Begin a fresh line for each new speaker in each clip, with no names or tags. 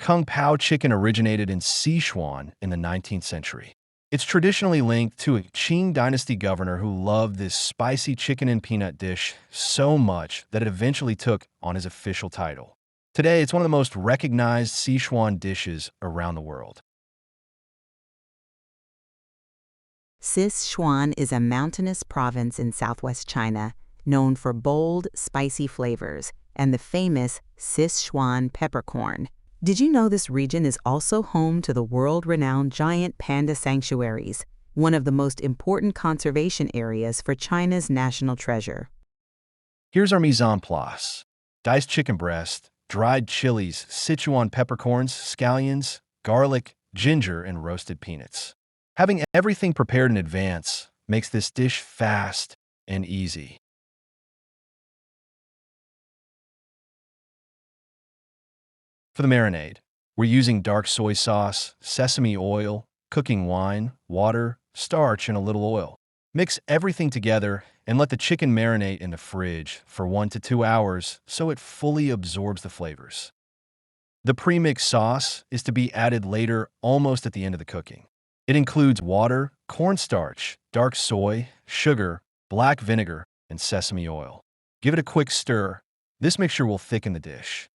Kung Pao chicken originated in Sichuan in the 19th century. It's traditionally linked to a Qing dynasty governor who loved this spicy chicken and peanut dish so much that it eventually took on his official title. Today, it's one of the most recognized Sichuan dishes around the world.
Sichuan is a mountainous province in southwest China known for bold, spicy flavors and the famous Sichuan peppercorn. Did you know this region is also home to the world-renowned giant panda sanctuaries, one of the most important conservation areas for China's national treasure?
Here's our mise en place. Diced chicken breast, dried chilies, Sichuan peppercorns, scallions, garlic, ginger, and roasted peanuts. Having everything prepared in advance makes this dish fast and easy. For the marinade, we're using dark soy sauce, sesame oil, cooking wine, water, starch, and a little oil. Mix everything together and let the chicken marinate in the fridge for 1 to 2 hours so it fully absorbs the flavors. The pre-mixed sauce is to be added later, almost at the end of the cooking. It includes water, cornstarch, dark soy, sugar, black vinegar, and sesame oil. Give it a quick stir. This mixture will thicken the dish.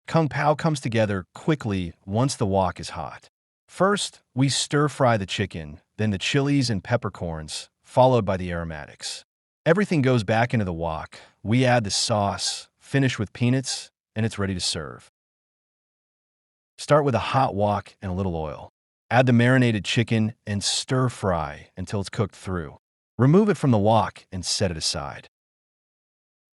Kung Pao comes together quickly once the wok is hot. First, we stir-fry the chicken, then the chilies and peppercorns, followed by the aromatics. Everything goes back into the wok. We add the sauce, finish with peanuts, and it's ready to serve. Start with a hot wok and a little oil. Add the marinated chicken and stir-fry until it's cooked through. Remove it from the wok and set it aside.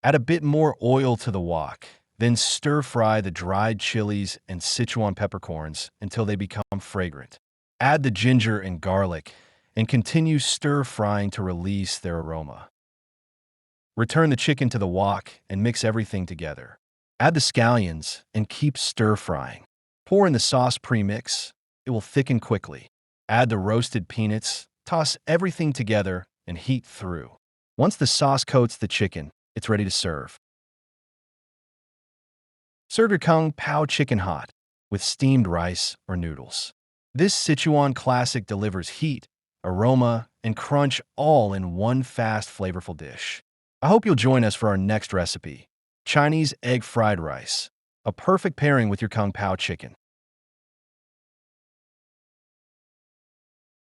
Add a bit more oil to the wok. Then stir-fry the dried chilies and Sichuan peppercorns until they become fragrant. Add the ginger and garlic and continue stir-frying to release their aroma. Return the chicken to the wok and mix everything together. Add the scallions and keep stir-frying. Pour in the sauce pre-mix. It will thicken quickly. Add the roasted peanuts, toss everything together, and heat through. Once the sauce coats the chicken, it's ready to serve. Serve your Kung Pao chicken hot, with steamed rice or noodles. This Sichuan classic delivers heat, aroma, and crunch all in one fast, flavorful dish. I hope you'll join us for our next recipe, Chinese egg fried rice, a perfect pairing with your Kung Pao chicken.